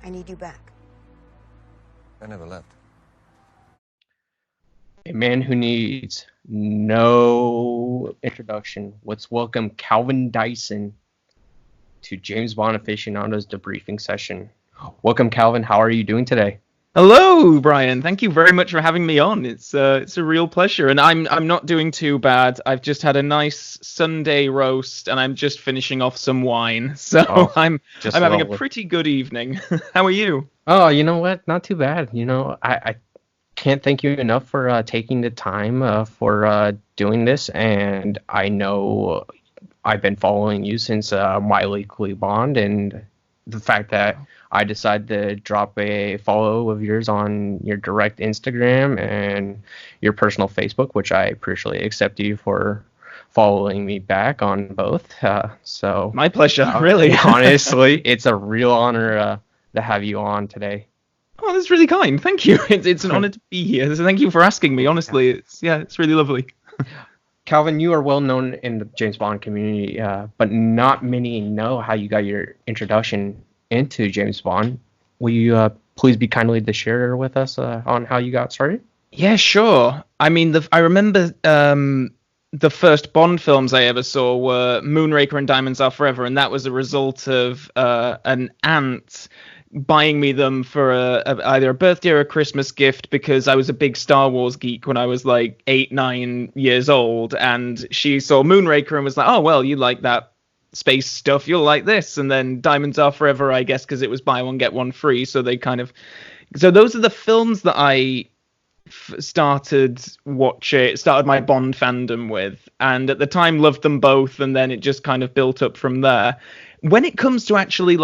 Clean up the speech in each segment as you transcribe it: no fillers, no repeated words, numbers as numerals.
I need you back. I never left. A man who needs no introduction. Let's welcome Calvin Dyson to James Bond Aficionado's debriefing session. Welcome, Calvin. How are you doing today? Hello, Brian. Thank you very much for having me on. It's a real pleasure, and I'm not doing too bad. I've just had a nice Sunday roast, and I'm just finishing off some wine, so I'm having a pretty good evening. How are you? Oh, you know what? Not too bad. I can't thank you enough for taking the time for doing this, and I know I've been following you since My Weekly Bond, and the fact that I decided to drop a follow of yours on your direct Instagram and your personal Facebook, which I apprecially accept you for following me back on both. So my pleasure, really. Honestly, it's a real honor to have you on today. Oh, that's really kind. Thank you. It's an honor to be here. So thank you for asking me. Honestly, it's really lovely. Calvin, you are well known in the James Bond community, but not many know how you got your introduction into James Bond. Will you please be kindly to share with us on how you got started? Yeah, sure. I mean, I remember the first Bond films I ever saw were Moonraker and Diamonds Are Forever, and that was a result of an aunt buying me them for either a birthday or a Christmas gift, because I was a big Star Wars geek when I was like 8-9 years old, and she saw Moonraker and was like, oh, well, you like that space stuff, you'll like this. And then Diamonds Are Forever, I guess, because it was buy one get one free, so those are the films that I started my Bond fandom with, and at the time loved them both, and then it just kind of built up from there. When it comes to actually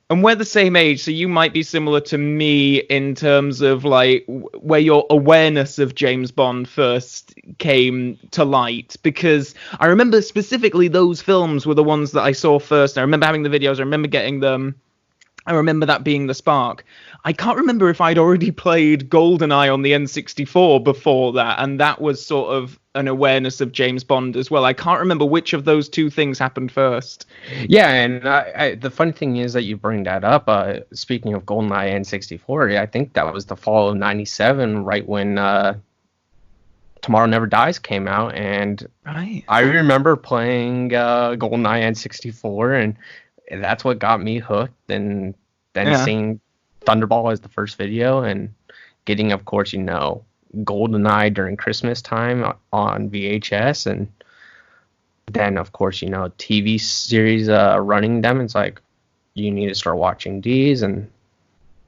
and we're the same age, so you might be similar to me in terms of like where your awareness of James Bond first came to light, because I remember specifically those films were the ones that I saw first. I remember having the videos, I remember getting them. I remember that being the spark. I can't remember if I'd already played GoldenEye on the N64 before that, and that was sort of an awareness of James Bond as well. I can't remember which of those two things happened first. Yeah, and the funny thing is that you bring that up. Speaking of GoldenEye N64, I think that was the fall of '97, right when Tomorrow Never Dies came out, and right. I remember playing GoldenEye N64, and that's what got me hooked, and then seeing Thunderball as the first video, and getting, of course, GoldenEye during Christmas time on VHS, and then, of course, TV series running them. It's like, you need to start watching these, and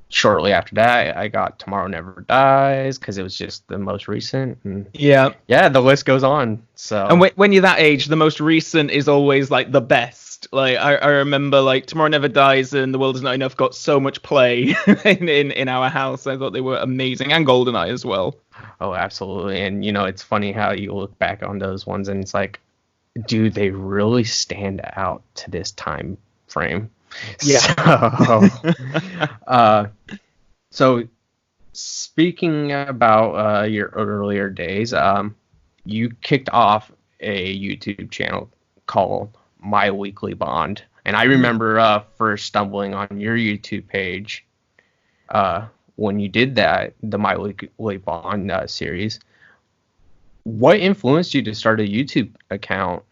shortly after that, I got Tomorrow Never Dies, because it was just the most recent. And yeah, the list goes on. So, and when you're that age, the most recent is always like the best. Like I remember, like Tomorrow Never Dies and The World Is Not Enough got so much play in our house. I thought they were amazing, and GoldenEye as well. Oh, absolutely. And it's funny how you look back on those ones, and it's like, do they really stand out to this time frame? Yeah. So speaking about your earlier days, you kicked off a YouTube channel called My Weekly Bond, and I remember first stumbling on your YouTube page when you did the My Weekly Bond series. What influenced you to start a YouTube account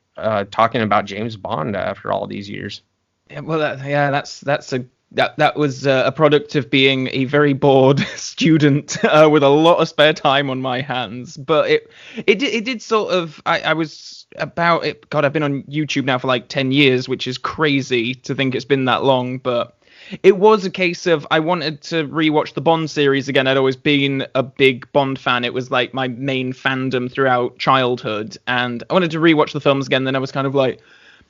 talking about James Bond after all these years? Yeah, well, that was a product of being a very bored student with a lot of spare time on my hands. But it did sort of. I was about it. God, I've been on YouTube now for like 10 years, which is crazy to think it's been that long. But it was a case of I wanted to rewatch the Bond series again. I'd always been a big Bond fan. It was like my main fandom throughout childhood, and I wanted to rewatch the films again. Then I was kind of like,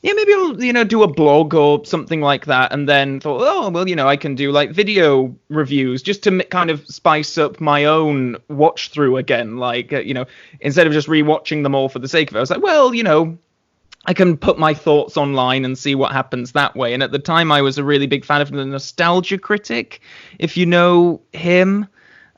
yeah, maybe I'll, do a blog or something like that. And then thought, oh, well, I can do like video reviews just to kind of spice up my own watch through again. Like, instead of just rewatching them all for the sake of it, I was like, well, I can put my thoughts online and see what happens that way. And at the time, I was a really big fan of the Nostalgia Critic, if you know him,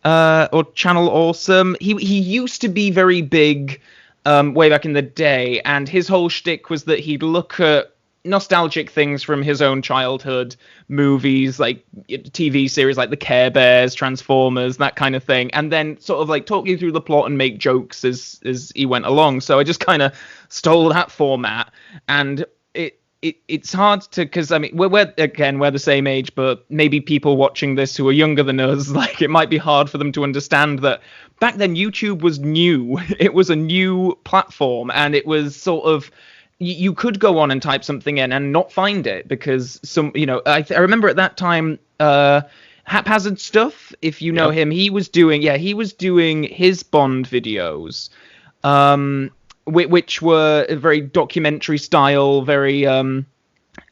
or Channel Awesome. He used to be very big way back in the day, and his whole shtick was that he'd look at nostalgic things from his own childhood, movies, like TV series like the Care Bears, Transformers, that kind of thing, and then sort of like talk you through the plot and make jokes as he went along. So I just kind of stole that format, and it's hard to, because I mean we're the same age, but maybe people watching this who are younger than us, like it might be hard for them to understand that back then YouTube was new. It was a new platform, and it was sort of, you could go on and type something in and not find it because I remember at that time Haphazard Stuff, if you know him, he was doing his Bond videos, which were very documentary style, very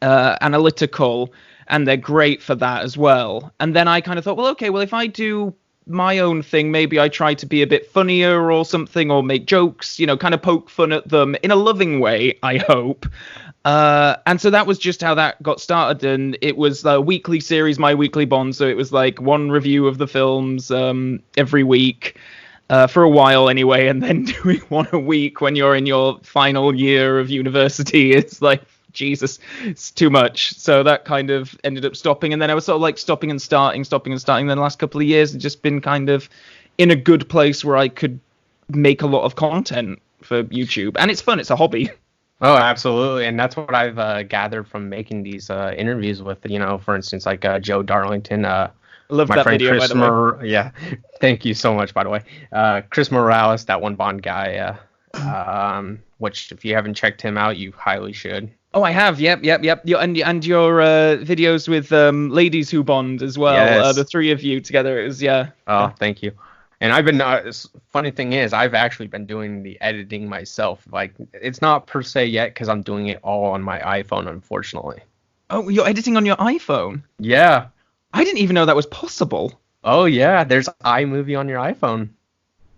analytical, and they're great for that as well. And then I kind of thought, well, okay, well, if I do my own thing, maybe I try to be a bit funnier or something, or make jokes, kind of poke fun at them in a loving way, I hope. And so that was just how that got started, and it was a weekly series, My Weekly Bond, so it was like one review of the films every week. For a while anyway, and then doing one a week when you're in your final year of university, it's like, Jesus, it's too much. So that kind of ended up stopping, and then I was sort of like stopping and starting. Then the last couple of years, it's just been kind of in a good place where I could make a lot of content for YouTube, and it's fun. It's a hobby. Oh, absolutely, and that's what I've gathered from making these interviews with, for instance, like Joe Darlington. Love my that friend video, Chris by the way. Yeah, thank you so much, by the way. Chris Morales, that one Bond guy, which if you haven't checked him out, you highly should. Oh, I have. Yep. And your videos with Ladies Who Bond as well. Yes. The three of you together. It was, Thank you. And I've been, funny thing is, I've actually been doing the editing myself. Like, it's not per se yet because I'm doing it all on my iPhone, unfortunately. Oh, you're editing on your iPhone? Yeah. I didn't even know that was possible. Oh yeah, there's iMovie on your iPhone.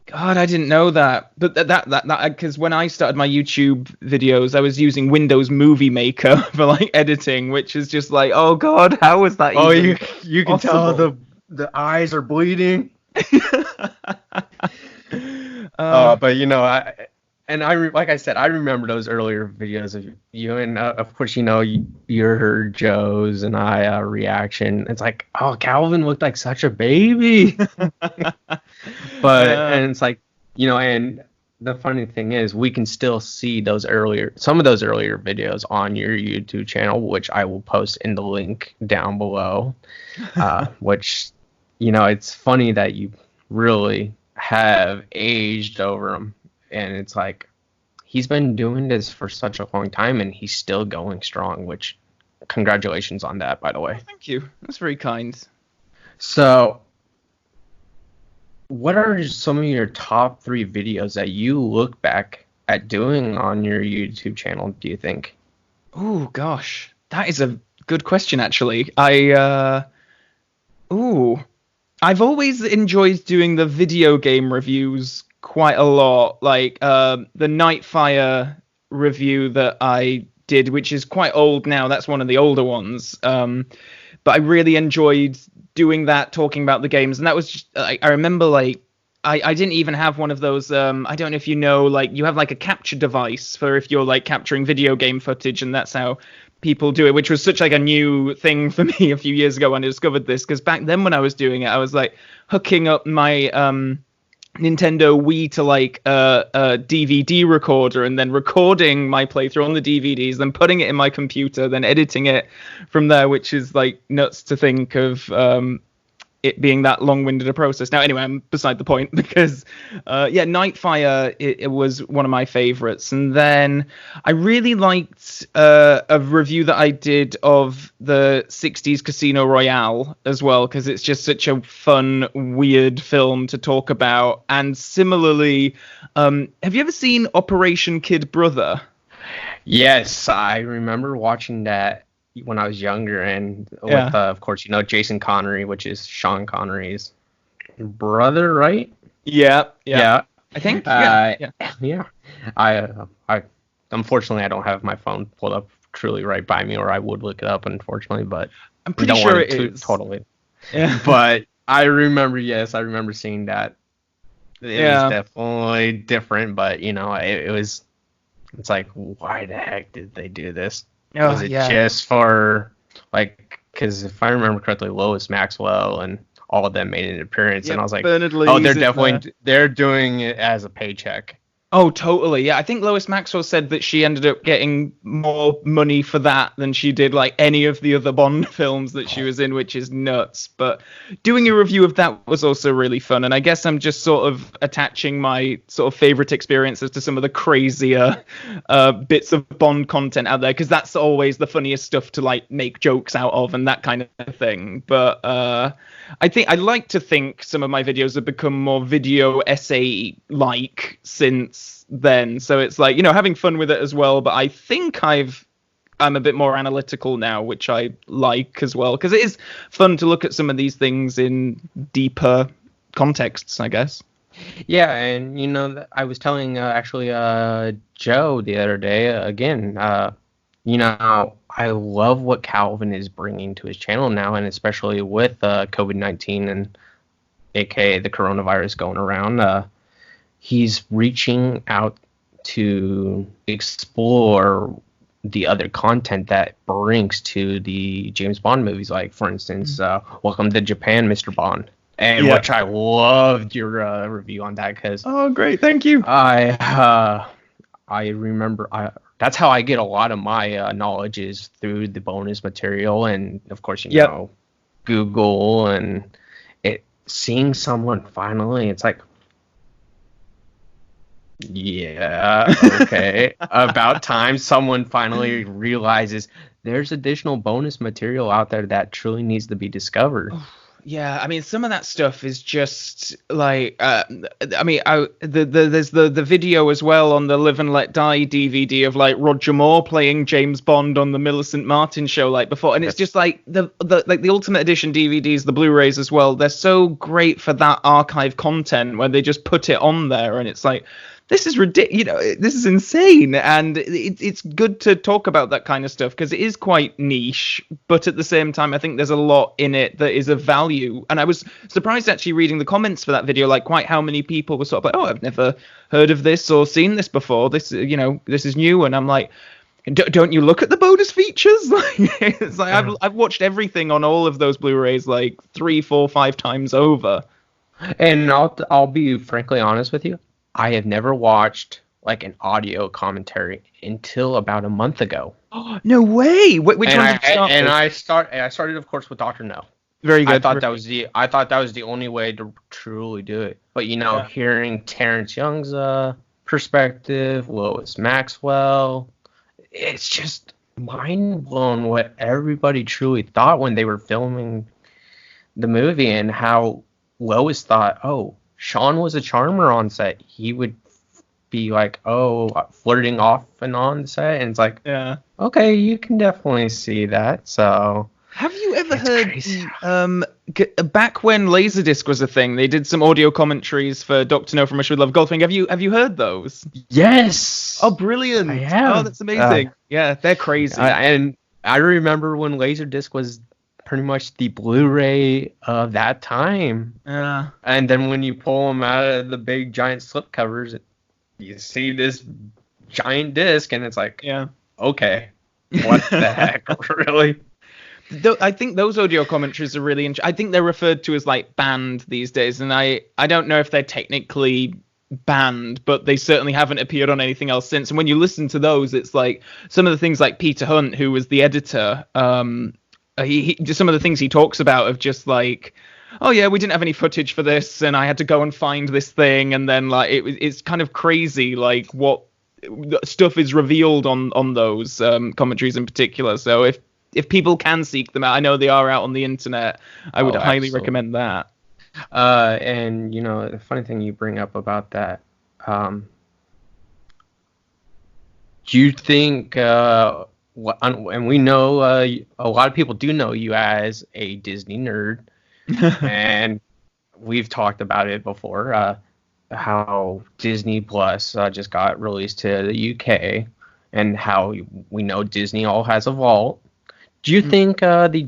God, I didn't know that. But that because when I started my YouTube videos, I was using Windows Movie Maker for like editing, which is just like, oh God, how was that? Oh, you can possible? tell the eyes are bleeding. But like I said, I remember those earlier videos of you, and of course, your Joe's and I reaction. It's like, oh, Calvin looked like such a baby. And it's like, and the funny thing is, we can still see some of those earlier videos on your YouTube channel, which I will post in the link down below. Which, it's funny that you really have aged over them. And it's like, he's been doing this for such a long time, and he's still going strong, which, congratulations on that, by the way. Thank you. That's very kind. So, what are some of your top 3 videos that you look back at doing on your YouTube channel, do you think? Oh, gosh. That is a good question, actually. I've always enjoyed doing the video game reviews quite a lot, like the Nightfire review that I did, which is quite old now. That's one of the older ones, but I really enjoyed doing that, talking about the games. And that was just, I remember, like, I didn't even have one of those, I don't know if you know, like, you have like a capture device for if you're like capturing video game footage, and that's how people do it, which was such like a new thing for me a few years ago when I discovered this, because back then when I was doing it, I was like hooking up my Nintendo Wii to like a DVD recorder, and then recording my playthrough on the DVDs, then putting it in my computer, then editing it from there, which is like nuts to think of it being that long-winded a process. Now, anyway, I'm beside the point, because Nightfire, it was one of my favorites. And then I really liked a review that I did of the 60s Casino Royale as well, because it's just such a fun, weird film to talk about. And similarly, have you ever seen Operation Kid Brother? Yes, I remember watching that when I was younger, and with of course, Jason Connery, which is Sean Connery's brother, right? Yeah. I think. Yeah. I unfortunately I don't have my phone pulled up truly right by me, or I would look it up, unfortunately, but I'm pretty sure it is. Totally. Yeah. But I remember seeing that. It was definitely different, but it's like, why the heck did they do this? Was it just for, like, because if I remember correctly, Lois Maxwell and all of them made an appearance, and I was like, oh, they're doing it as a paycheck. Oh, totally. Yeah, I think Lois Maxwell said that she ended up getting more money for that than she did like any of the other Bond films that she was in, which is nuts. But doing a review of that was also really fun. And I guess I'm just sort of attaching my sort of favorite experiences to some of the crazier bits of Bond content out there, because that's always the funniest stuff to like make jokes out of and that kind of thing. But I like to think some of my videos have become more video essay like since then, so it's like, you know, having fun with it as well. But I think I'm a bit more analytical now, which I like as well, because it is fun to look at some of these things in deeper contexts, I guess. Yeah, and you know, I was telling Joe the other day again. You know, I love what Calvin is bringing to his channel now, and especially with COVID-19 and aka the coronavirus going around. He's reaching out to explore the other content that brings to the James Bond movies. Like, for instance, Welcome to Japan, Mr. Bond. And which I loved your review on that, because... Oh, great. Thank you. I remember... that's how I get a lot of my knowledge, is through the bonus material. And, of course, you know, Google, and seeing someone finally... It's like... Yeah, okay. About time someone finally realizes there's additional bonus material out there that truly needs to be discovered. Yeah, I mean, some of that stuff is just like, there's the video as well on the Live and Let Die DVD of like Roger Moore playing James Bond on the Millicent Martin show like before, and it's just like the Ultimate Edition DVDs, the Blu-rays as well. They're so great for that archive content where they just put it on there, and it's like, this is ridiculous, you know, this is insane. And it's good to talk about that kind of stuff, because it is quite niche, but at the same time, I think there's a lot in it that is of value. And I was surprised actually reading the comments for that video, like quite how many people were sort of like, oh, I've never heard of this or seen this before. This, you know, this is new. And I'm like, don't you look at the bonus features? It's like, I've watched everything on all of those Blu-rays like 3, 4, 5 times over. And I'll be frankly honest with you. I have never watched like an audio commentary until about a month ago. Oh, no way! Which one did you start with? I started, of course, with Dr. No. Very good. I thought that was the only way to truly do it. But you know, hearing Terrence Young's perspective, Lois Maxwell, it's just mind blown what everybody truly thought when they were filming the movie, and how Lois thought, oh, Sean was a charmer on set. He would be like, flirting off and on set. And it's like, okay, you can definitely see that. So, have you ever heard, back when Laserdisc was a thing, they did some audio commentaries for Dr. No from Russia with Love Golfing. Have you heard those? Yes. Oh, brilliant. I have. Oh, that's amazing. Yeah, they're crazy. And I remember when Laserdisc was pretty much the Blu-ray of that time. And then when you pull them out of the big giant slip covers, you see this giant disc, and it's like, okay, what the heck, really? I think those audio commentaries are really interesting. I think they're referred to as like banned these days, and I don't know if they're technically banned, but they certainly haven't appeared on anything else since. And when you listen to those, it's like some of the things like Peter Hunt, who was the editor, he just some of the things he talks about of just like, oh yeah, we didn't have any footage for this, and I had to go and find this thing, and then like it's kind of crazy like what stuff is revealed on those commentaries in particular. So if people can seek them out, I know they are out on the internet, I would highly recommend that. And you know, the funny thing you bring up about that, do you think and we know a lot of people do know you as a Disney nerd, and we've talked about it before, how Disney Plus just got released to the UK, and how we know Disney all has a vault. Do you think the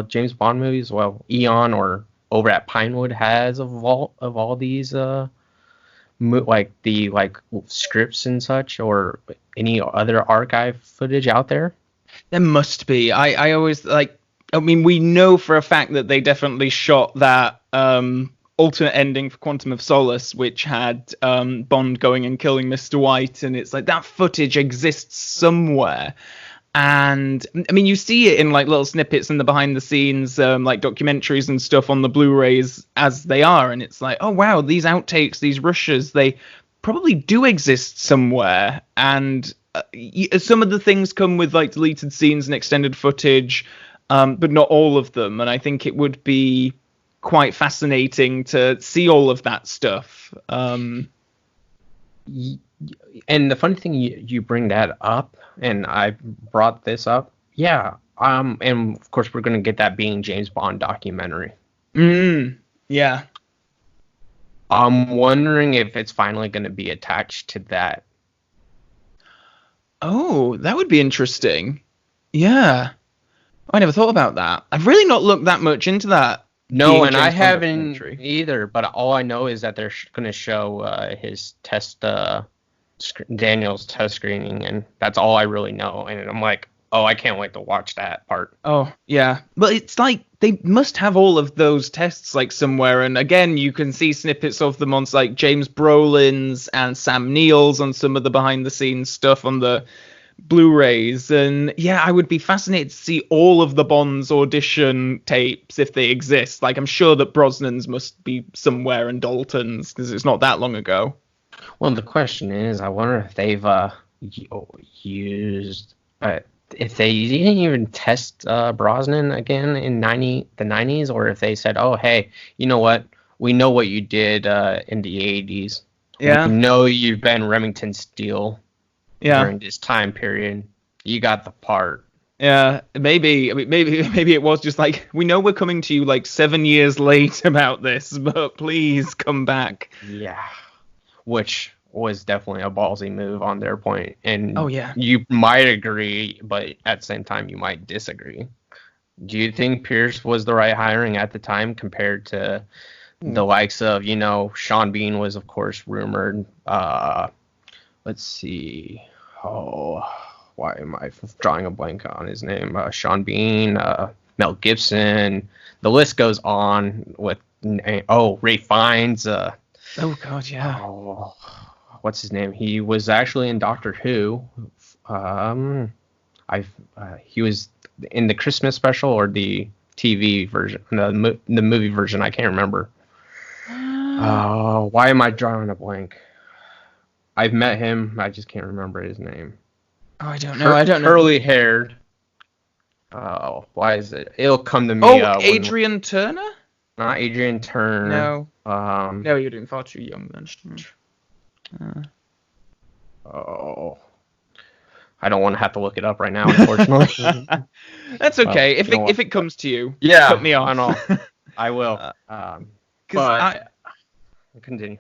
James Bond movies, Eon or over at Pinewood has a vault of all these scripts and such, or any other archive footage out there? There must be. I always like. I mean, we know for a fact that they definitely shot that alternate ending for Quantum of Solace, which had Bond going and killing Mr. White, and it's like that footage exists somewhere. And I mean, you see it in like little snippets in the behind the scenes, like documentaries and stuff on the Blu-rays as they are, and it's like, oh wow, these outtakes, these rushes, they probably do exist somewhere. And some of the things come with like deleted scenes and extended footage, but not all of them. And I think it would be quite fascinating to see all of that stuff. And the funny thing, you bring that up, and I brought this up. Yeah. And of course we're going to get that Being James Bond documentary. Yeah. I'm wondering if it's finally going to be attached to that. Oh, that would be interesting. Yeah. I never thought about that. I've really not looked that much into that. No, and I haven't either, but all I know is that they're going to show his test, Daniel's test screening, and that's all I really know. And I'm like, oh, I can't wait to watch that part. Oh, yeah. But it's like they must have all of those tests like somewhere. And again, you can see snippets of them on like James Brolin's and Sam Neill's on some of the behind the scenes stuff on the Blu-rays. And yeah, I would be fascinated to see all of the Bond's audition tapes if they exist. Like, I'm sure that Brosnan's must be somewhere and Dalton's, because it's not that long ago. Well, the question is, I wonder if they've used if they didn't even test Brosnan again in the 90s, or if they said, oh, hey, you know what? We know what you did in the 80s. Yeah. We know you've been Remington Steele during this time period. You got the part. Yeah, maybe. I mean, maybe it was just like, we know we're coming to you like 7 years late about this, but please come back. Yeah. Which was definitely a ballsy move on their point. And oh, yeah. You might agree, but at the same time, you might disagree. Do you think Pierce was the right hiring at the time compared to the likes of, Sean Bean was, of course, rumored. Let's see. Oh, why am I drawing a blank on his name? Sean Bean, Mel Gibson. The list goes on with, Ray Fiennes. Oh, God, yeah. Oh, what's his name? He was actually in Doctor Who. He was in the Christmas special or the TV version, the movie version. I can't remember. Why am I drawing a blank? I've met him. I just can't remember his name. Oh, I don't know. Curly haired. Oh, why is it? It'll come to me. Oh, Adrian Turner? Not Adrian Turner. No. No, you're doing far too young then. I don't want to have to look it up right now, unfortunately. That's okay. If it comes to you, yeah, cut me off. I know. I will. But continue.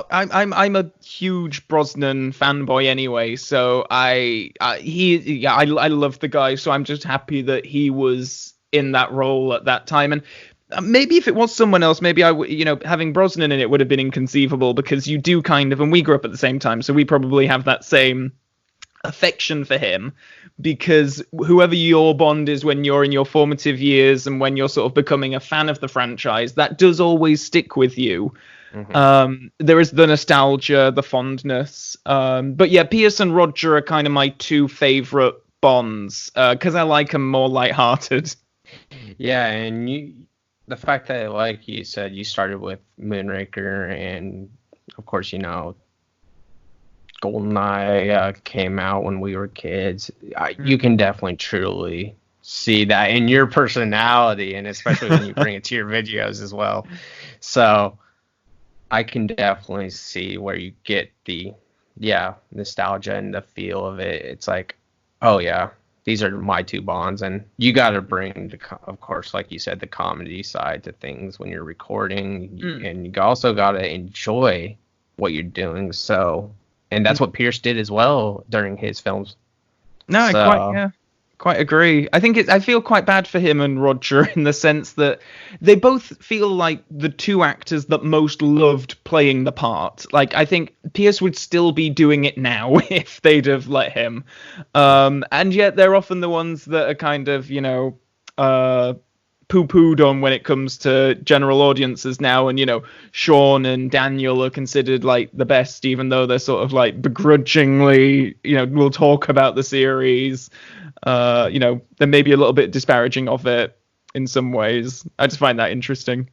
I'm a huge Brosnan fanboy anyway, so I love the guy, so I'm just happy that he was in that role at that time. And maybe if it was someone else, maybe having Brosnan in it would have been inconceivable, because you do kind of, and we grew up at the same time, so we probably have that same affection for him, because whoever your Bond is when you're in your formative years and when you're sort of becoming a fan of the franchise, that does always stick with you. Mm-hmm. There is the nostalgia, the fondness, but yeah, Pierce and Roger are kind of my two favorite Bonds, because I like them more lighthearted. Yeah, and the fact that, like you said, you started with Moonraker, and of course, GoldenEye came out when we were kids. You can definitely truly see that in your personality, and especially when you bring it to your videos as well. So I can definitely see where you get the nostalgia and the feel of it. It's like, oh yeah, these are my two Bonds, and you got to bring, of course, like you said, the comedy side to things when you're recording, and you also got to enjoy what you're doing. So, and that's what Pierce did as well during his films. No, Quite agree. I feel quite bad for him and Roger in the sense that they both feel like the two actors that most loved playing the part. Like, I think Pierce would still be doing it now if they'd have let him. And yet they're often the ones that are kind of, poo-pooed on when it comes to general audiences now. And, Sean and Daniel are considered like the best, even though they're sort of like begrudgingly, we'll talk about the series. They're maybe a little bit disparaging of it in some ways. I just find that interesting.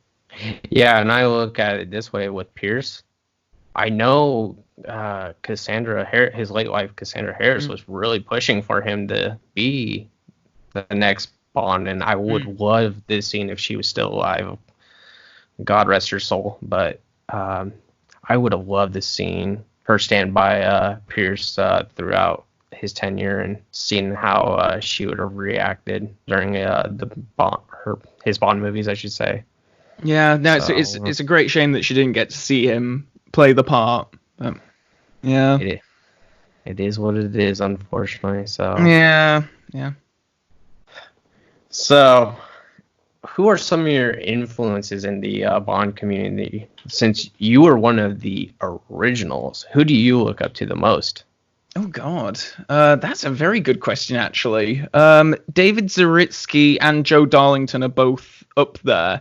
Yeah, and I look at it this way with Pierce. I know his late wife, Cassandra Harris, was really pushing for him to be the next Bond, and I would love this scene if she was still alive. God rest her soul. But I would have loved this scene, her stand by Pierce throughout his tenure, and seeing how she would have reacted during his Bond movies, I should say. Yeah, no, so it's a great shame that she didn't get to see him play the part. But, yeah, it is what it is, unfortunately. So yeah. So, who are some of your influences in the Bond community? Since you were one of the originals, who do you look up to the most? Oh, God. That's a very good question, actually. David Zaritsky and Joe Darlington are both up there.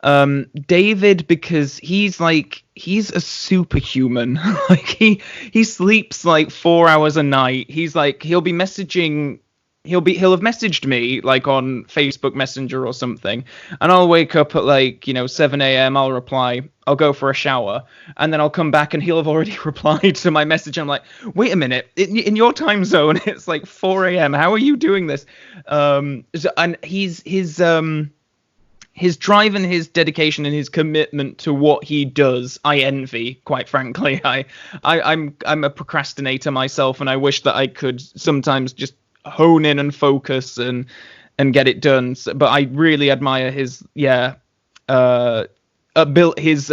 David, because he's a superhuman. Like, he sleeps like 4 hours a night. He'll be messaging... He'll have messaged me like on Facebook Messenger or something, and I'll wake up at 7 a.m. I'll reply, I'll go for a shower, and then I'll come back and he'll have already replied to my message. I'm like, wait a minute, in your time zone it's like 4 a.m. How are you doing this? And his drive and his dedication and his commitment to what he does, I envy, quite frankly. I'm a procrastinator myself, and I wish that I could sometimes just hone in and focus and get it done. But I really admire his abilities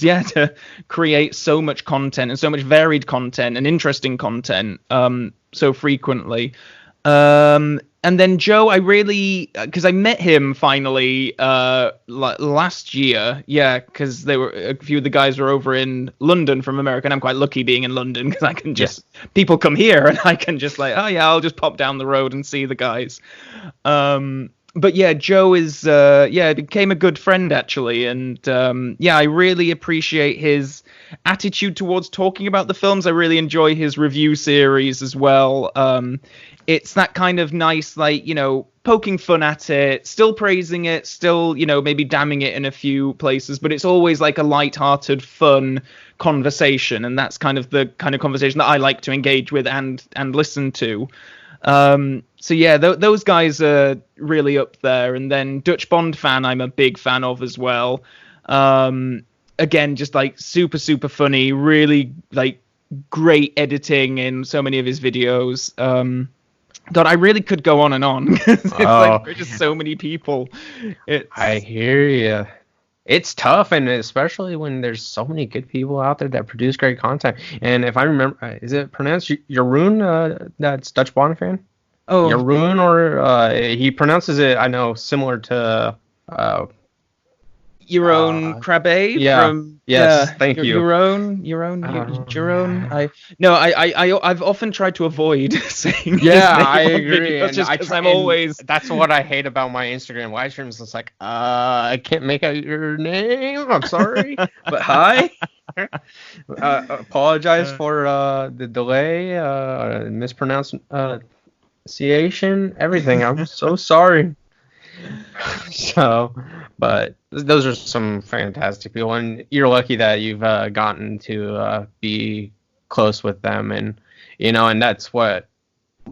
to create so much content and so much varied content and interesting content so frequently. And then Joe, I really, because I met him finally last year, because a few of the guys were over in London from America, and I'm quite lucky being in London because I can just, people come here and I can just I'll just pop down the road and see the guys. But yeah, Joe is, became a good friend actually, and I really appreciate his attitude towards talking about the films. I really enjoy his review series as well. It's that kind of nice, poking fun at it, still praising it, still, maybe damning it in a few places, but it's always like a light-hearted, fun conversation, and that's kind of the kind of conversation that I like to engage with and listen to. Those guys are really up there, and then Dutch Bond fan I'm a big fan of as well. Again, just super, super funny, really great editing in so many of his videos. God, I really could go on and on. There's just so many people. I hear you. It's tough, and especially when there's so many good people out there that produce great content. And if I remember, is it pronounced Jeroen? That's Dutch Bond fan. Oh, Jeroen, or he pronounces it, I know, similar to Jeroen Krabbe. Thank you. Jeroen. I've often tried to avoid saying his name. I agree. Always. That's what I hate about my Instagram live streams. It's like, I can't make out your name. I'm sorry, but hi. Apologize for the delay, mispronunciation, everything. I'm so sorry. But those are some fantastic people, and you're lucky that you've gotten to be close with them, and and that's what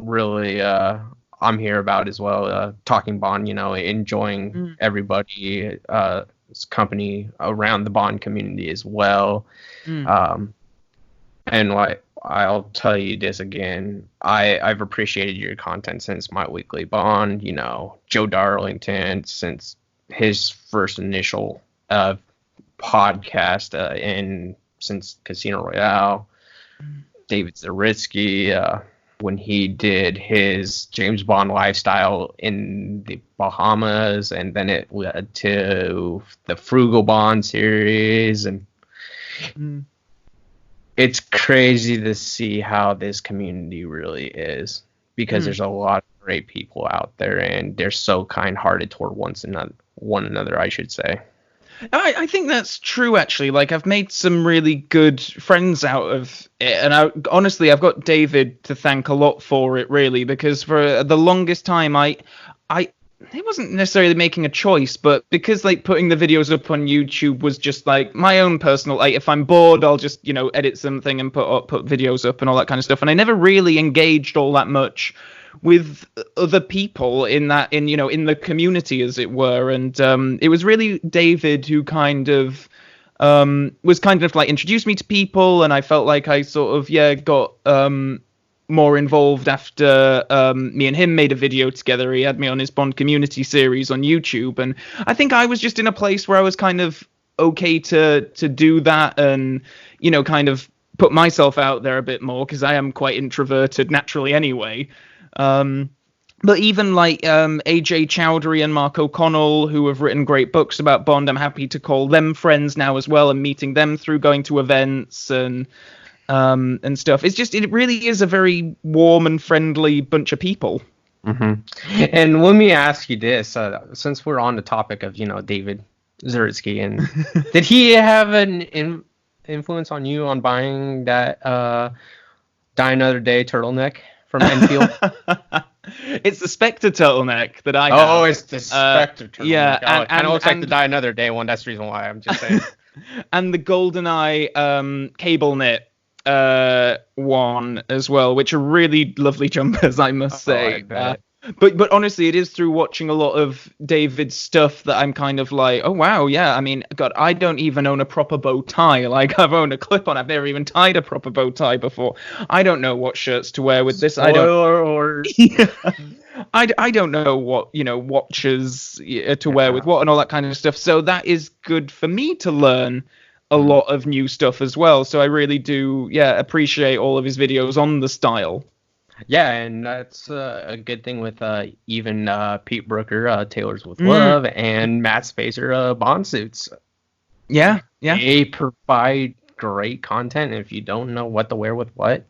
really I'm here about as well, talking Bond, enjoying everybody's company around the Bond community as well. And I'll tell you this again, I've appreciated your content since my weekly Bond, Joe Darlington, since his first initial podcast, and since Casino Royale, David Zaritsky, when he did his James Bond lifestyle in the Bahamas, and then it led to the Frugal Bond series, and it's crazy to see how this community really is, because there's a lot of great people out there, and they're so kind-hearted toward one another, I should say. I think that's true, actually. Like, I've made some really good friends out of it, and honestly, I've got David to thank a lot for it, really, because for the longest time, it wasn't necessarily making a choice, but because, like, putting the videos up on YouTube was just, like, my own personal, like, if I'm bored, I'll just, edit something and put videos up and all that kind of stuff, and I never really engaged all that much with other people in the community, as it were, and it was really David who kind of was kind of like introduced me to people, and I felt like I sort of got more involved after me and him made a video together. He had me on his Bond community series on YouTube, and I think I was just in a place where I was kind of okay to do that, and kind of put myself out there a bit more, because I am quite introverted naturally anyway. But even like AJ Chowdhury and Mark O'Connell, who have written great books about Bond, I'm happy to call them friends now as well, and meeting them through going to events and stuff. It really is a very warm and friendly bunch of people. Mm-hmm. And let me ask you this, since we're on the topic of David Zaritsky, and did he have an influence on you on buying that Die Another Day turtleneck from Enfield? It's the Spectre turtleneck that I have. Oh, it's the Spectre turtleneck. Yeah, it kind of looks like the Die Another Day one. That's the reason why I'm just saying. And the GoldenEye cable knit one as well, which are really lovely jumpers, I must say. But honestly, it is through watching a lot of David's stuff that I'm kind of like, oh wow, yeah. I mean, God, I don't even own a proper bow tie. Like, I've owned a clip-on. I've never even tied a proper bow tie before. I don't know what shirts to wear with this. I don't know what watches to wear with what and all that kind of stuff. So that is good for me to learn a lot of new stuff as well. So I really do, appreciate all of his videos on the style. Yeah, and that's a good thing with even Pete Brooker, Tailors with Love, and Matt Spacer, Bond Suits. Yeah. They provide great content. If you don't know what to wear with what,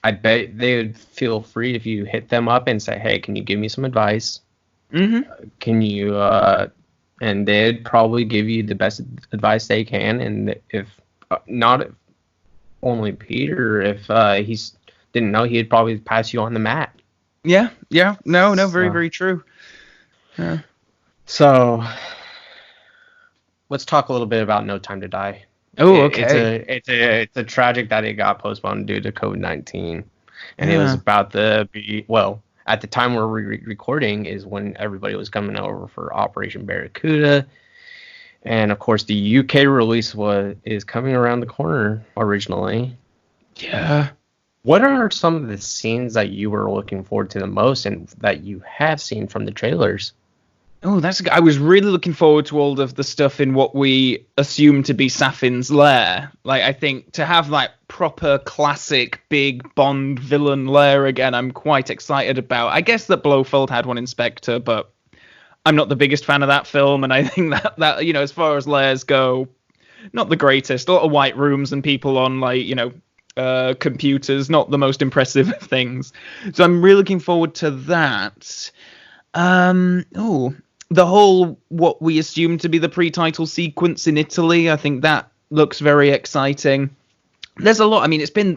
I bet they would feel free if you hit them up and say, hey, can you give me some advice? Can you, and they'd probably give you the best advice they can. And if not only Peter, if he's didn't know, he'd probably pass you on the mat. Yeah. No, very, very true. Yeah. So let's talk a little bit about No Time to Die. Oh, okay. It's a tragic that it got postponed due to COVID-19, and it was about at the time we're recording is when everybody was coming over for Operation Barracuda, and of course the UK release is coming around the corner originally. Yeah. What are some of the scenes that you were looking forward to the most and that you have seen from the trailers? Oh, I was really looking forward to all of the stuff in what we assume to be Safin's lair. Like, I think to have like proper classic big Bond villain lair again, I'm quite excited about. I guess that Blofeld had one in Spectre, but I'm not the biggest fan of that film, and I think that as far as lairs go, not the greatest. A lot of white rooms and people on computers, not the most impressive of things. So I'm really looking forward to that. The whole what we assume to be the pre-title sequence in Italy, I think that looks very exciting. There's a lot. I mean, it's been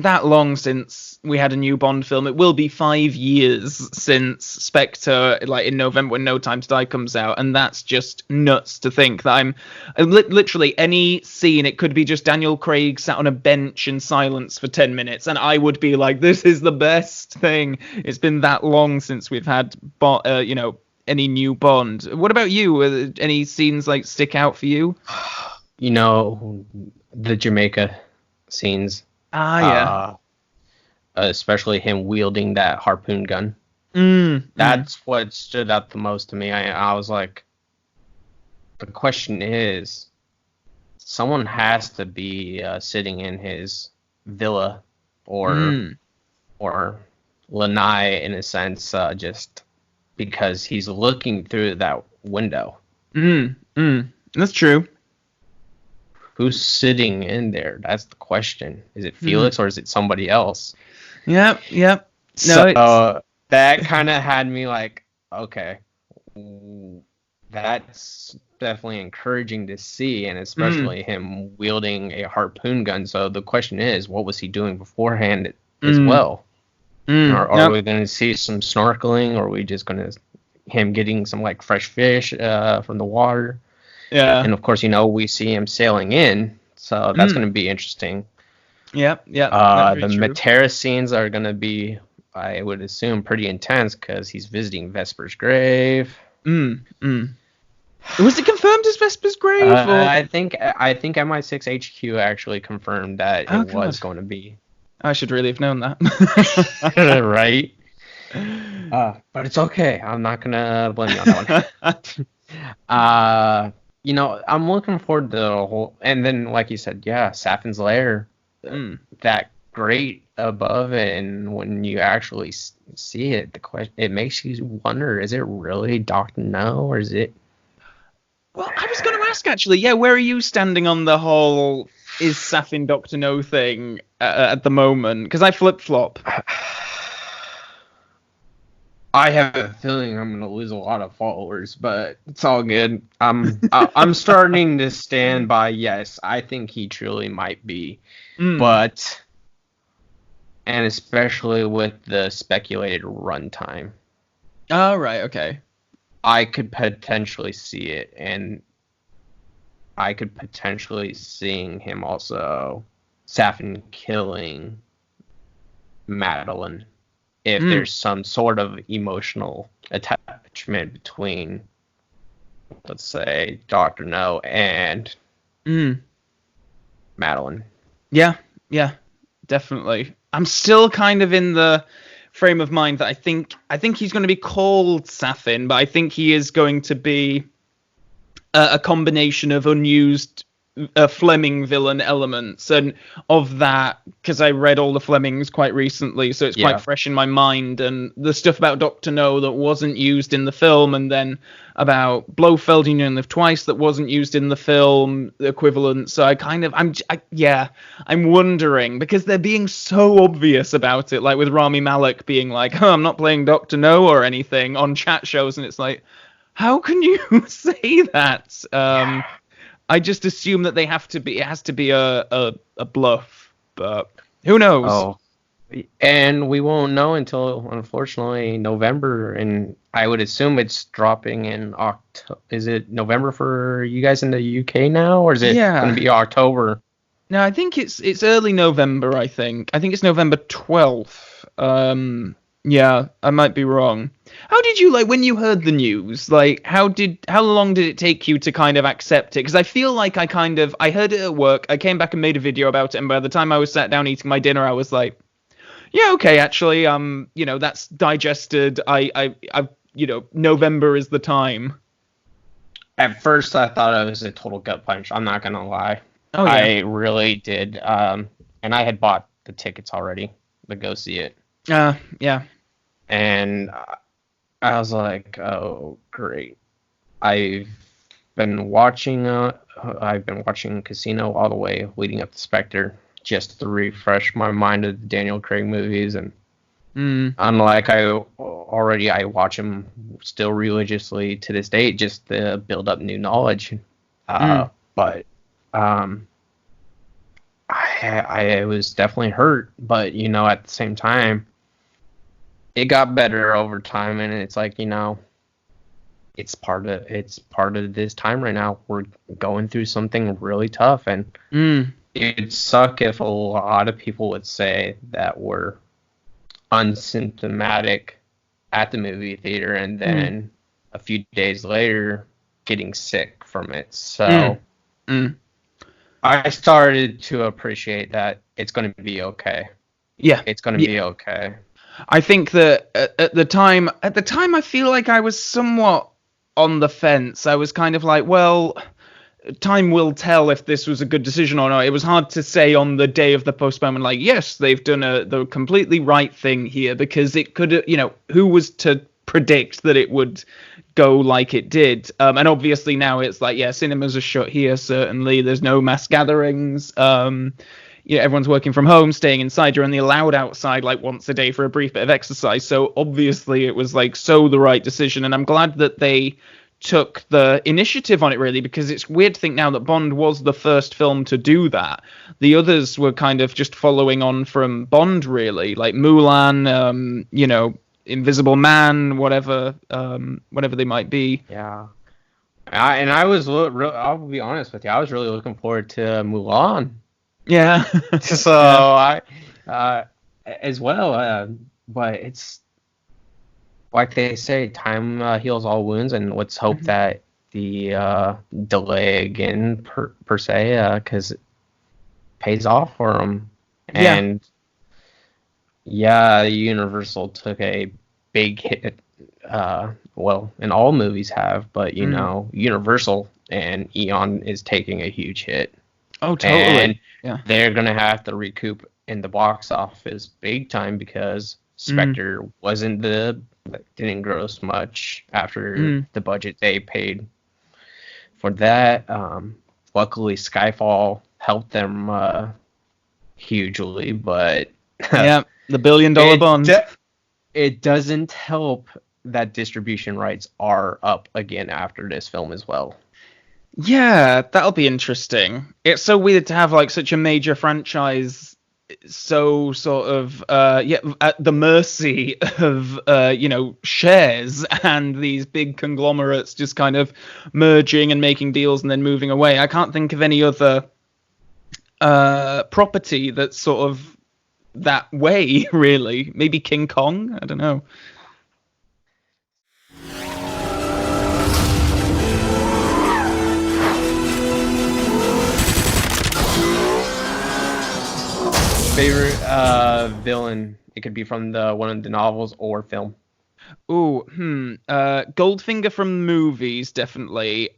that long since we had a new Bond film. It will be 5 years since Spectre, like in November when No Time to Die comes out, and that's just nuts to think that I'm literally any scene. It could be just Daniel Craig sat on a bench in silence for 10 minutes, and I would be like, "This is the best thing." It's been that long since we've had, any new Bond. What about you? Any scenes like stick out for you? The Jamaica scenes. Especially him wielding that harpoon gun. That's what stood out the most to me. I was like, the question is, someone has to be sitting in his villa or or Lanai in a sense, just because he's looking through that window. That's true. Who's sitting in there? That's the question. Is it Felix or is it somebody else? Yep. No, So that kind of had me like, okay, that's definitely encouraging to see, and especially him wielding a harpoon gun. So the question is, what was he doing beforehand as well? Are we going to see some snorkeling, or are we just going to him getting some like fresh fish from the water? Yeah. And of course, we see him sailing in, so that's going to be interesting. Yeah. The Matera scenes are going to be, I would assume, pretty intense because he's visiting Vesper's grave. Was it confirmed as Vesper's grave? I think MI6 HQ actually confirmed that it was going to be. I should really have known that. Right? But it's okay. I'm not going to blame you on that one. I'm looking forward to the whole, and then like you said, Safin's lair, that great above it, and when you actually see it, it makes you wonder: is it really Dr. No, or is it? Well, I was going to ask actually. Yeah, where are you standing on the whole is Safin Dr. No thing at the moment? Because I flip flop. I have a feeling I'm gonna lose a lot of followers, but it's all good. I'm starting to stand by. Yes, I think he truly might be, but and especially with the speculated runtime. Oh right, okay. I could potentially see it, and I could potentially seeing him also Safin killing Madeline. If there's some sort of emotional attachment between, let's say, Dr. No and Madeline. Yeah, definitely. I'm still kind of in the frame of mind that I think he's going to be called Safin, but I think he is going to be a combination of unused Fleming villain elements, and of that, because I read all the Flemings quite recently, so it's quite fresh in my mind, and the stuff about Dr. No that wasn't used in the film, and then about Blofeld, you live twice, that wasn't used in the film, the equivalent. So I'm wondering, because they're being so obvious about it, like with Rami Malek being like, I'm not playing Dr. No or anything on chat shows, and it's like, how can you say that? I just assume that it has to be a bluff, but who knows? Oh, and we won't know until, unfortunately, November, and I would assume it's dropping in October. Is it November for you guys in the UK now, or is it going to be October? No, I think it's early November. I think it's November 12th. Yeah, I might be wrong. How did you, like, when you heard the news, like, how long did it take you to kind of accept it? Because I feel like I heard it at work, I came back and made a video about it, and by the time I was sat down eating my dinner, I was like, yeah, okay, actually, that's digested. November is the time. At first, I thought it was a total gut punch. I'm not going to lie. Oh, yeah. I really did. And I had bought the tickets already to go see it. Yeah. And I was like, oh, great. I've been watching Casino all the way leading up to Spectre, just to refresh my mind of the Daniel Craig movies. And unlike I watch them still religiously to this day, just to build up new knowledge. But I was definitely hurt. But, at the same time, it got better over time, and it's like, it's part of this time right now. We're going through something really tough, and it'd suck if a lot of people would say that we're unsymptomatic at the movie theater, and then a few days later getting sick from it. So I started to appreciate that it's going to be okay. Yeah, it's going to be okay. I think that at the time, I feel like I was somewhat on the fence. I was kind of like, well, time will tell if this was a good decision or not. It was hard to say on the day of the postponement, like, yes, they've done the completely right thing here, because it could, who was to predict that it would go like it did? And obviously now it's like, yeah, cinemas are shut here, certainly. There's no mass gatherings. Everyone's working from home, staying inside. You're only allowed outside like once a day for a brief bit of exercise. So obviously it was like the right decision. And I'm glad that they took the initiative on it, really, because it's weird to think now that Bond was the first film to do that. The others were kind of just following on from Bond, really, like Mulan, Invisible Man, whatever they might be. Yeah. I'll be honest with you, I was really looking forward to Mulan. Yeah. So I as well, but it's like they say, time heals all wounds, and let's hope that the delay again per se, because it pays off for them. And Universal took a big hit. And all movies have, but Universal and Eon is taking a huge hit. Oh, totally. And they're gonna have to recoup in the box office big time, because Spectre didn't gross much after the budget they paid for that. Luckily, Skyfall helped them hugely, but the $1 billion Bond. It doesn't help that distribution rights are up again after this film as well. Yeah, that'll be interesting. It's so weird to have like such a major franchise so sort of at the mercy of shares and these big conglomerates just kind of merging and making deals and then moving away. I can't think of any other property that's sort of that way, really. Maybe King Kong, I don't know. Favorite villain? It could be from one of the novels or film. Goldfinger from movies, definitely.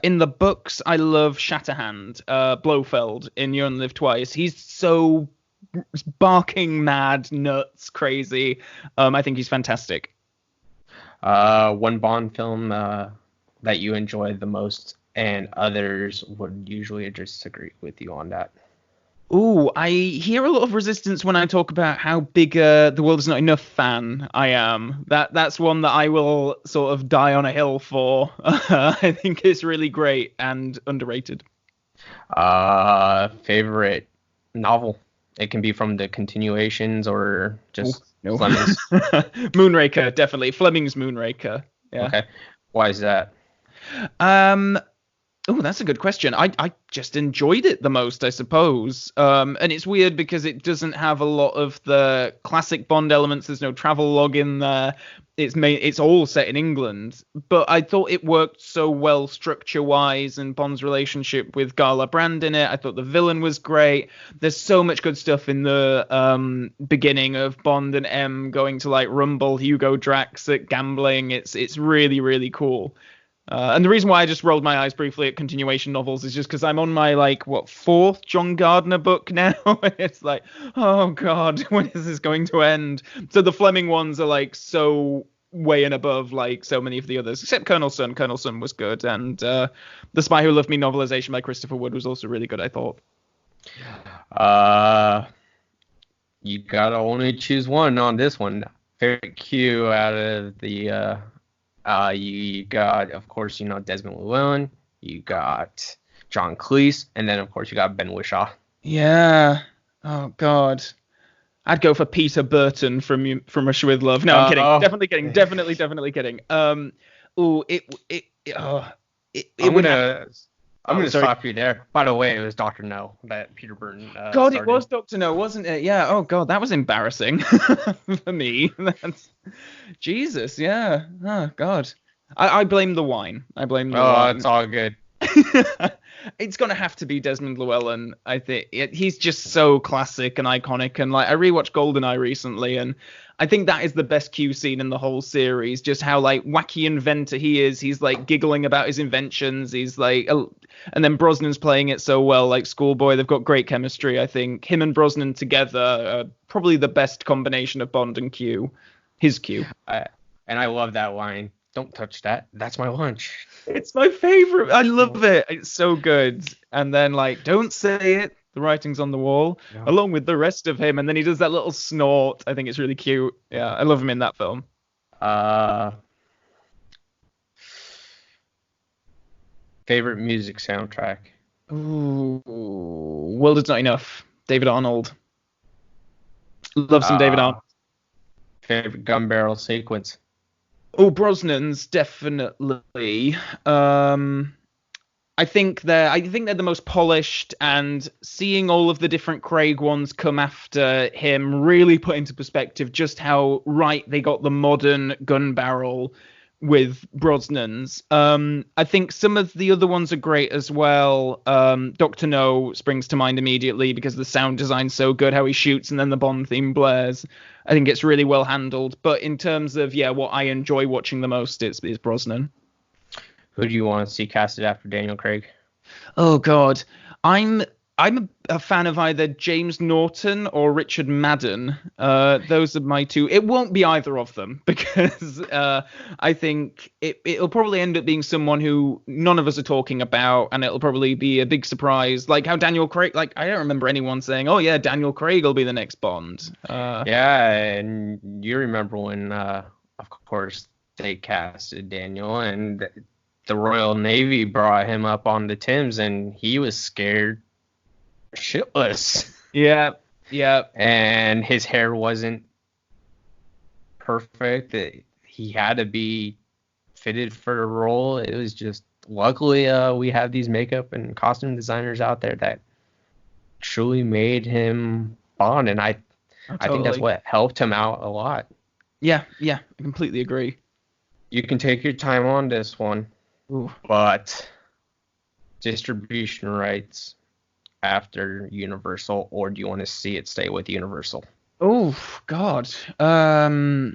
In the books, I love Shatterhand, Blofeld in You Only Live Twice. He's so barking mad, nuts, crazy. I think he's fantastic. One Bond film that you enjoy the most, and others would usually disagree with you on that. I hear a lot of resistance when I talk about how big The World Is Not Enough fan I am. That's one that I will sort of die on a hill for. I think it's really great and underrated. Favorite novel? It can be from the continuations or just Fleming's. Moonraker, definitely. Fleming's Moonraker. Yeah. Okay. Why is that? That's a good question. I just enjoyed it the most, I suppose. And it's weird because it doesn't have a lot of the classic Bond elements. There's no travel log in there. It's all set in England. But I thought it worked so well structure-wise, and Bond's relationship with Gala Brand in it. I thought the villain was great. There's so much good stuff in the beginning of Bond and M going to like rumble Hugo Drax at gambling. It's really, really cool. And the reason why I just rolled my eyes briefly at continuation novels is just because I'm on my fourth John Gardner book now. It's like, oh god, when is this going to end? So the Fleming ones are so way and above so many of the others, except Colonel Sun. Colonel Sun was good, and The Spy Who Loved Me novelization by Christopher Wood was also really good, I thought. You gotta only choose one on this one. Favorite Q out of the you got, of course, Desmond Llewellyn. You got John Cleese, and then of course you got Ben Whishaw. Yeah. Oh God. I'd go for Peter Burton from Russia with Love. No, I'm kidding. Definitely kidding. Definitely kidding. I'm gonna stop you there. By the way, it was Dr. No that Peter Burton. God, it was Dr. No, wasn't it? Yeah. Oh God, that was embarrassing for me. Jesus. Yeah. Oh God. I blame the wine. Oh, it's all good. It's gonna have to be Desmond Llewellyn. I think he's just so classic and iconic. And like, I rewatched GoldenEye recently, and I think that is the best Q scene in the whole series. Just how like wacky inventor he is. He's like giggling about his inventions. He's like, and then Brosnan's playing it so well, like schoolboy. They've got great chemistry. I think him and Brosnan together are probably the best combination of Bond and Q. His Q. And I love that line. Don't touch that. That's my lunch. It's my favorite. I love it. It's so good. And then like, don't say it. The writing's on the wall, along with the rest of him. And then he does that little snort. I think it's really cute. Yeah, I love him in that film. Favorite music soundtrack? Ooh, World Is Not Enough. David Arnold. Love some David Arnold. Favorite gun barrel sequence? Oh, Brosnan's definitely. I think they're the most polished, and seeing all of the different Craig ones come after him really put into perspective just how right they got the modern gun barrel with Brosnan's. I think some of the other ones are great as well. Dr. No springs to mind immediately because the sound design's so good, how he shoots and then the Bond theme blares. I think it's really well handled. But in terms of what I enjoy watching the most, it's Brosnan. Who do you want to see casted after Daniel Craig? Oh God, I'm a fan of either James Norton or Richard Madden. Those are my two. It won't be either of them because I think it'll probably end up being someone who none of us are talking about, and it'll probably be a big surprise. Like how Daniel Craig. Like I don't remember anyone saying, "Oh yeah, Daniel Craig will be the next Bond." Yeah, and you remember when, of course, they casted Daniel, and the Royal Navy brought him up on the Thames, and he was scared shitless. Yeah. And his hair wasn't perfect. He had to be fitted for the role. It was just, luckily, we have these makeup and costume designers out there that truly made him Bond, and I think that's what helped him out a lot. Yeah, I completely agree. You can take your time on this one. Ooh. But distribution rights after Universal, or do you want to see it stay with Universal? Oh God, that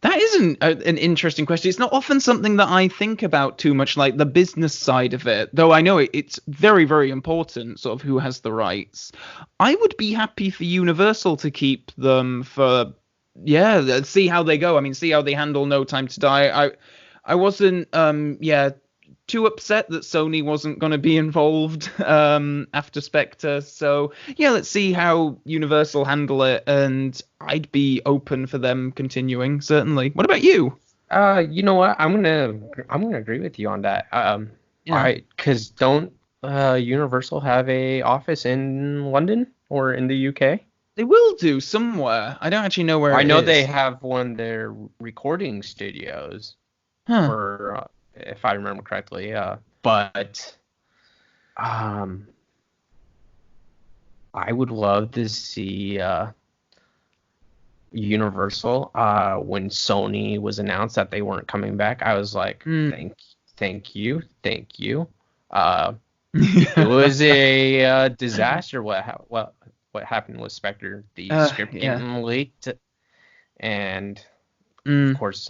isn't an interesting question. It's not often something that I think about too much, like the business side of it. Though I know it's very, very important, sort of who has the rights. I would be happy for Universal to keep them for, see how they go. I mean, see how they handle No Time to Die. I wasn't too upset that Sony wasn't going to be involved after Spectre. So let's see how Universal handle it, and I'd be open for them continuing, certainly. What about you? You know what? I'm gonna agree with you on that. Because don't Universal have a office in London or in the UK? They will do somewhere. I don't actually know where. I know they have one of their recording studios. For, if I remember correctly, but I would love to see Universal. When Sony was announced that they weren't coming back, I was like, thank you. It was a disaster. What happened with Spectre? The script getting leaked, and of course,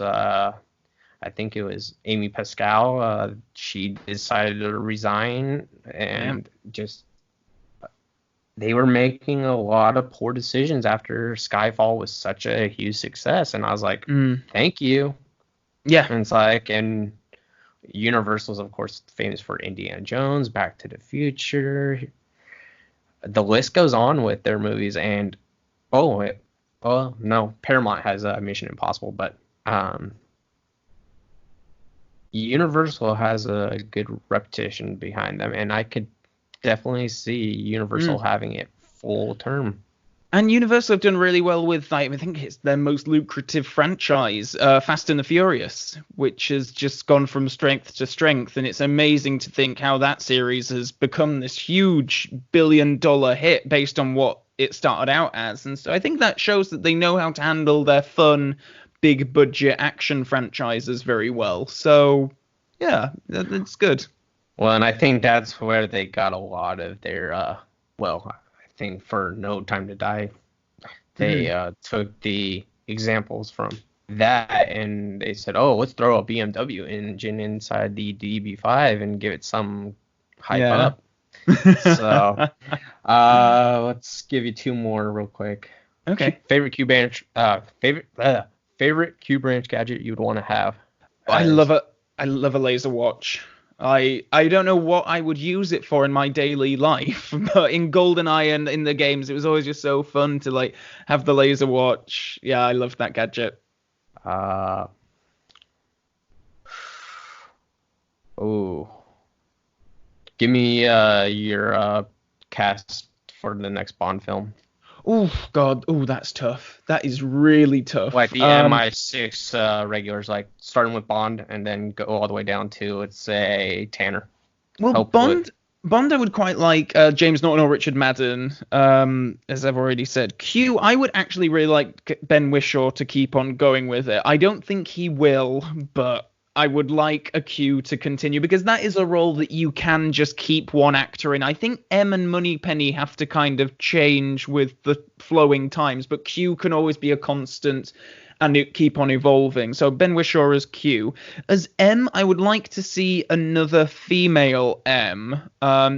I think it was Amy Pascal. She decided to resign, and just they were making a lot of poor decisions after Skyfall was such a huge success. And I was like, thank you. Yeah. And it's like, and Universal's, of course, famous for Indiana Jones, Back to the Future. The list goes on with their movies. And, no, Paramount has Mission Impossible, but Universal has a good reputation behind them, and I could definitely see Universal having it full term. And Universal have done really well with, I think it's their most lucrative franchise, Fast and the Furious, which has just gone from strength to strength. And it's amazing to think how that series has become this huge billion-dollar hit based on what it started out as. And so I think that shows that they know how to handle their fun, big-budget action franchises very well. So, yeah, that's good. Well, and I think that's where they got a lot of their well, I think for No Time to Die, they took the examples from that and they said, oh, let's throw a BMW engine inside the DB5 and give it some hype Yeah. up. So, let's give you two more real quick. Okay. Favorite Q branch, favorite Q branch gadget you'd want to have. I love a laser watch. I don't know what I would use it for in my daily life, but in GoldenEye and in the games, it was always just so fun to like have the laser watch. Yeah, I love that gadget. Oh, give me your cast for the next Bond film. Oh God, oh that's tough. That is really tough. Like the MI6 regulars, like starting with Bond and then go all the way down to, let's say, Tanner. Well, Bond, I would quite like James Norton or Richard Madden, as I've already said. Q, I would actually really like Ben Whishaw to keep on going with it. I don't think he will, but I would like a Q to continue because that is a role that you can just keep one actor in. I think M and Moneypenny have to kind of change with the flowing times, but Q can always be a constant and it keep on evolving. So Ben Whishaw as Q. As M, I would like to see another female M,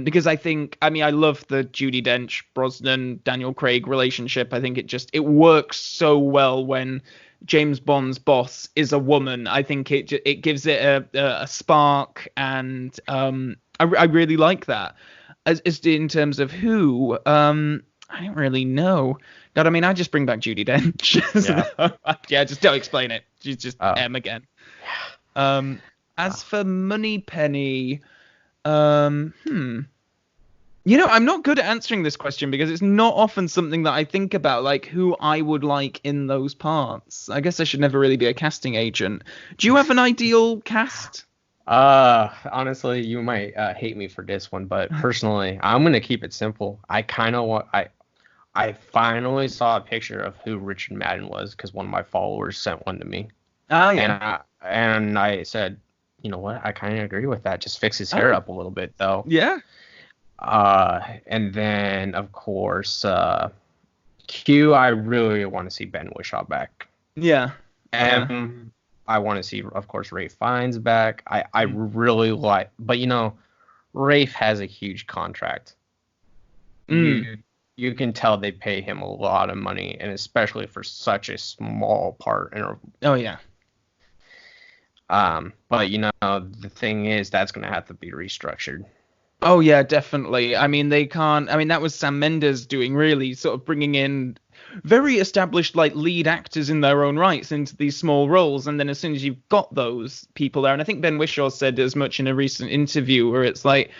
because I love the Judi Dench, Brosnan, Daniel Craig relationship. I think it works so well when James Bond's boss is a woman. I think it gives it a spark, and I really like that. As in terms of who, I don't really know. God, I mean, I just bring back Judi Dench. Yeah, just don't explain it. She's just M again. As for Moneypenny, I'm not good at answering this question because it's not often something that I think about, like who I would like in those parts. I guess I should never really be a casting agent. Do you have an ideal cast? Honestly, you might hate me for this one, but personally, I'm gonna keep it simple. I finally saw a picture of who Richard Madden was because one of my followers sent one to me. Oh yeah. And I said, you know what? I kind of agree with that. Just fix his hair up a little bit, though. Yeah. And then of course, Q. I really want to see Ben Whishaw back. Yeah. And I want to see, of course, Ralph Fiennes back. I really like, but Rafe has a huge contract. You can tell they pay him a lot of money, and especially for such a small part. Oh yeah. But the thing is, that's gonna have to be restructured. Oh yeah, definitely. I mean, they can't. I mean, that was Sam Mendes doing, really sort of bringing in very established like lead actors in their own rights into these small roles, and then as soon as you've got those people there, and I think Ben Whishaw said as much in a recent interview where it's like,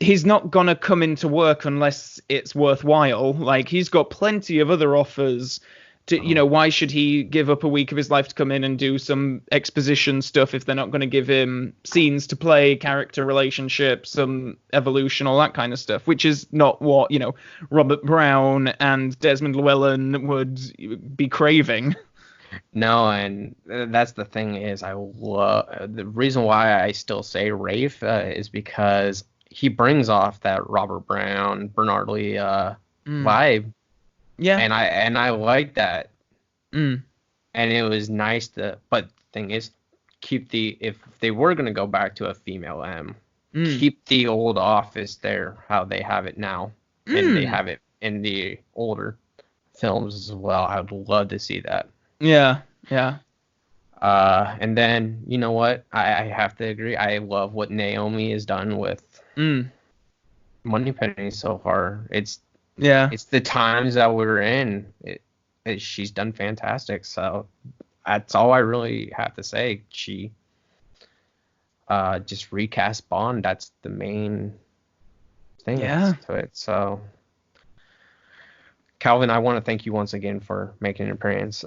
he's not gonna come into work unless it's worthwhile. Like, he's got plenty of other offers to, why should he give up a week of his life to come in and do some exposition stuff if they're not going to give him scenes to play, character relationships, some evolution, all that kind of stuff, which is not what, Robert Brown and Desmond Llewellyn would be craving. No, and that's the thing is, the reason why I still say Rafe is because he brings off that Robert Brown, Bernard Lee vibe. Yeah. And I like that. And it was nice but the thing is, if they were going to go back to a female M, keep the old Office there, how they have it now. And they have it in the older films as well. I would love to see that. Yeah. Yeah. And then, you know what? I have to agree. I love what Naomi has done with Moneypenny so far. It's the times that we're in. She's done fantastic. So that's all I really have to say. She just recast Bond. That's the main thing to it. So, Calvin, I want to thank you once again for making an appearance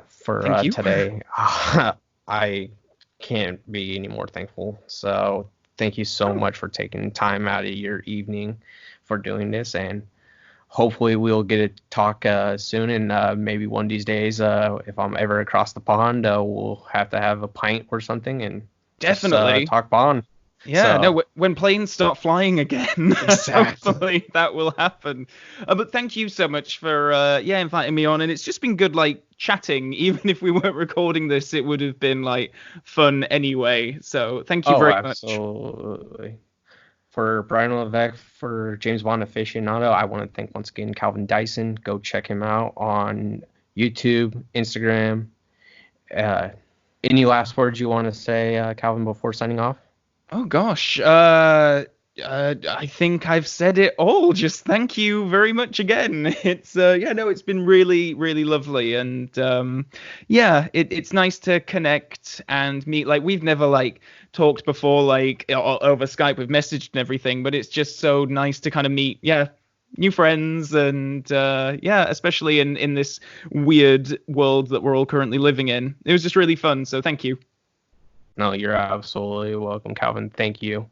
for today. I can't be any more thankful. So thank you so much for taking time out of your evening for doing this, and hopefully we'll get to talk soon, and maybe one of these days, if I'm ever across the pond, we'll have to have a pint or something and definitely just, talk Bond. Yeah, So, no, when planes start flying again, Exactly. hopefully that will happen. But thank you so much for inviting me on, and it's just been good like chatting. Even if we weren't recording this, it would have been like fun anyway. So thank you very much. absolutely. For Brian Levesque, for James Bond Aficionado, I want to thank once again Calvin Dyson. Go check him out on YouTube, Instagram. Any last words you want to say, Calvin, before signing off? Oh gosh, I think I've said it all. Just thank you very much again. It's it's been really, really lovely, and it's nice to connect and meet. Like we've never like talked before, like over Skype, we've messaged and everything, but it's just so nice to kind of meet, new friends, and especially in this weird world that we're all currently living in. It was just really fun. So thank you. No, you're absolutely welcome, Calvin. Thank you.